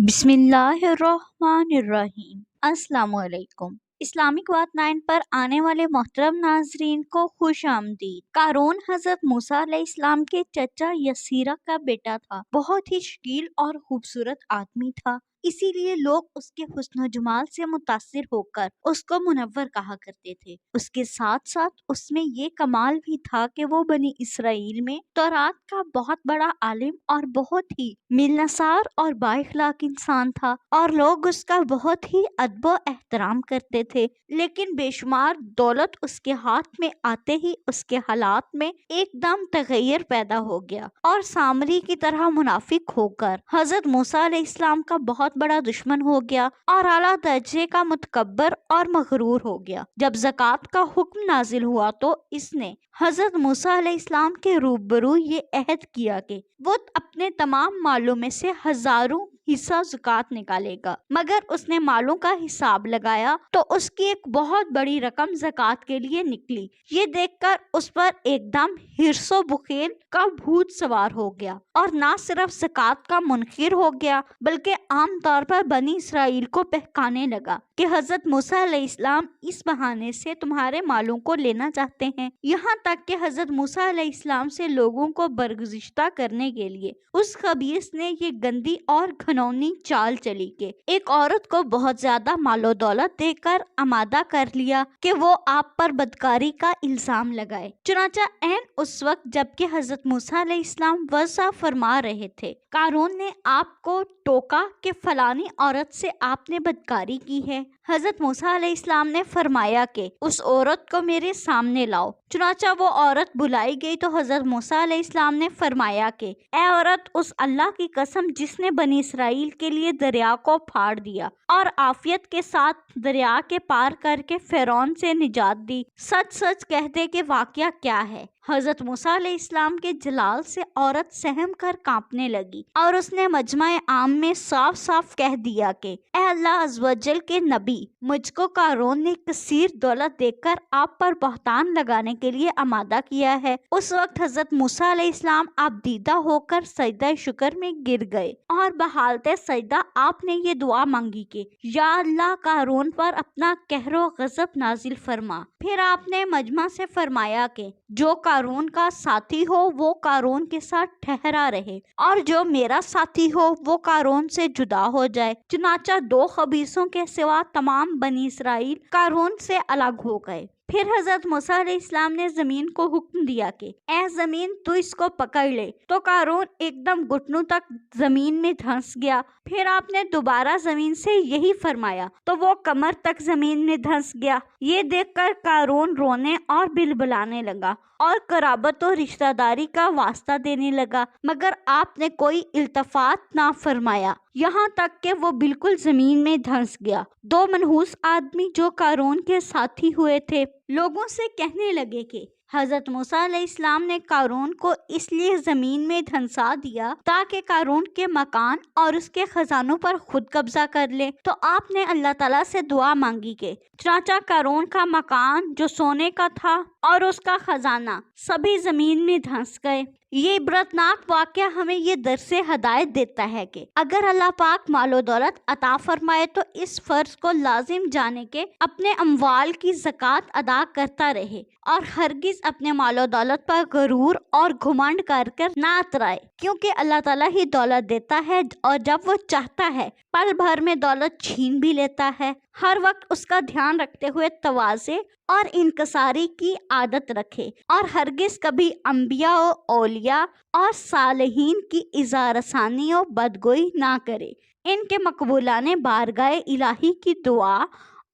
بسم اللہ الرحمن الرحیم۔ السلام علیکم۔ اسلامک بات 9 پر آنے والے محترم ناظرین کو خوش آمدید۔ قارون حضرت موسیٰ علیہ السلام کے چچا یسیرا کا بیٹا تھا۔ بہت ہی شکیل اور خوبصورت آدمی تھا، اسی لیے لوگ اس کے حسن و جمال سے متاثر ہو کر اس کو منور کہا کرتے تھے۔ اس کے ساتھ ساتھ اس میں یہ کمال بھی تھا کہ وہ بنی اسرائیل میں تورات کا بہت بڑا عالم اور بہت ہی ملنسار اور بااخلاق انسان تھا، اور لوگ اس کا بہت ہی ادب و احترام کرتے تھے۔ لیکن بے شمار دولت اس کے ہاتھ میں آتے ہی اس کے حالات میں ایک دم تغیر پیدا ہو گیا، اور سامری کی طرح منافق ہو کر حضرت موسیٰ علیہ السلام کا بہت بڑا دشمن ہو گیا اور اعلیٰ درجے کا متکبر اور مغرور ہو گیا۔ جب زکوٰۃ کا حکم نازل ہوا تو اس نے حضرت موسیٰ علیہ السلام کے روبرو یہ عہد کیا کہ وہ اپنے تمام مالوں میں سے 1000 حصہ زکوٰۃ نکالے گا، مگر اس نے مالوں کا حساب لگایا تو اس کی ایک بہت بڑی رقم زکوٰۃ کے لیے نکلی۔ یہ دیکھ کر اس پر ایک دم حرص و بخیل کا بھوت سوار ہو گیا، اور نہ صرف زکوٰۃ کا منکر ہو گیا بلکہ عام طور پر بنی اسرائیل کو بہکانے لگا کہ حضرت موسیٰ علیہ السلام اس بہانے سے تمہارے مالوں کو لینا چاہتے ہیں، یہاں تک کہ حضرت موسیٰ علیہ السلام سے لوگوں کو برگزیدہ کرنے کے لیے اس خبیث نے یہ گندی اور گھنونی چال چلی کہ ایک عورت کو بہت زیادہ مال و دولت دے کر آمادہ کر لیا کہ وہ آپ پر بدکاری کا الزام لگائے۔ چنانچہ عین اس وقت جب کہ حضرت موسیٰ علیہ السلام وعظہ فرما رہے تھے، قارون نے آپ کو ٹوکا کہ فلانی عورت سے آپ نے بدکاری کی ہے۔ حضرت موسیٰ علیہ السلام نے فرمایا کہ اس عورت کو میرے سامنے لاؤ۔ چنانچہ وہ عورت بلائی گئی تو حضرت موسیٰ علیہ السلام نے فرمایا کہ اے عورت، اس اللہ کی قسم جس نے بنی اسرائیل کے لیے دریا کو پھاڑ دیا اور عافیت کے ساتھ دریا کے پار کر کے فرعون سے نجات دی، سچ سچ کہہ دے کہ واقعہ کیا ہے۔ حضرت موسیٰ علیہ السلام کے جلال سے عورت سہم کر کانپنے لگی، اور اس نے مجمع عام میں صاف صاف کہہ دیا کہ اے اللہ عز و جل کے نبی، مجھ کو قارون نے کثیر دولت دے کر آپ پر بہتان لگانے کے لیے آمادہ کیا ہے۔ اس وقت حضرت موسیٰ علیہ السلام آپ دیدہ ہو کر سجدہ شکر میں گر گئے، اور بحالت سجدہ آپ نے یہ دعا مانگی کہ یا اللہ، قارون پر اپنا قہر و غضب نازل فرما۔ پھر آپ نے مجمع سے فرمایا کہ جو قارون کا ساتھی ہو وہ قارون کے ساتھ ٹھہرا رہے، اور جو میرا ساتھی ہو وہ قارون سے جدا ہو جائے۔ چنانچہ 2 خبیثوں کے سوا تمام بنی اسرائیل قارون سے الگ ہو گئے۔ پھر حضرت موسیٰ علیہ السلام نے زمین کو حکم دیا کہ اے زمین، تو اس کو پکڑ لے، تو قارون ایک دم گھٹنوں تک زمین میں دھنس گیا۔ پھر آپ نے دوبارہ زمین سے یہی فرمایا تو وہ کمر تک زمین میں دھنس گیا۔ یہ دیکھ کر قارون رونے اور بلبلانے لگا اور قرابت و رشتہ داری کا واسطہ دینے لگا، مگر آپ نے کوئی التفات نہ فرمایا، یہاں تک کہ وہ بالکل زمین میں دھنس گیا۔ 2 منحوس آدمی جو قارون کے ساتھی ہوئے تھے لوگوں سے کہنے لگے کہ حضرت موسیٰ علیہ السلام نے قارون کو اس لیے زمین میں دھنسا دیا تاکہ قارون کے مکان اور اس کے خزانوں پر خود قبضہ کر لے۔ تو آپ نے اللہ تعالیٰ سے دعا مانگی کہ چنانچہ قارون کا مکان جو سونے کا تھا اور اس کا خزانہ سبھی زمین میں دھنس گئے۔ یہ عبرتناک واقعہ ہمیں یہ درس ہدایت دیتا ہے کہ اگر اللہ پاک مال و دولت عطا فرمائے تو اس فرض کو لازم جانے کے اپنے اموال کی زکوٰۃ ادا کرتا رہے، اور ہرگز اپنے مال و دولت پر غرور اور گھمنڈ کر نہ اترائے، کیونکہ اللہ تعالیٰ ہی دولت دیتا ہے، اور جب وہ چاہتا ہے پل بھر میں دولت چھین بھی لیتا ہے۔ ہر وقت اس کا دھیان رکھتے ہوئے تواضع اور انکساری کی عادت رکھے، اور ہرگز کبھی انبیاء و اولیاء اور صالحین کی اذا رسانی و بدگوئی نہ کرے۔ ان کے مقبولانِ بارگاہ الہی کی دعا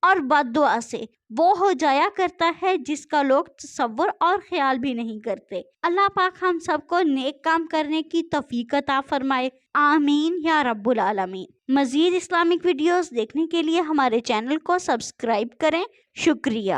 اور بد دعا سے وہ ہو جایا کرتا ہے جس کا لوگ تصور اور خیال بھی نہیں کرتے۔ اللہ پاک ہم سب کو نیک کام کرنے کی توفیق عطا فرمائے، آمین یا رب العالمین۔ مزید اسلامک ویڈیوز دیکھنے کے لیے ہمارے چینل کو سبسکرائب کریں۔ شکریہ۔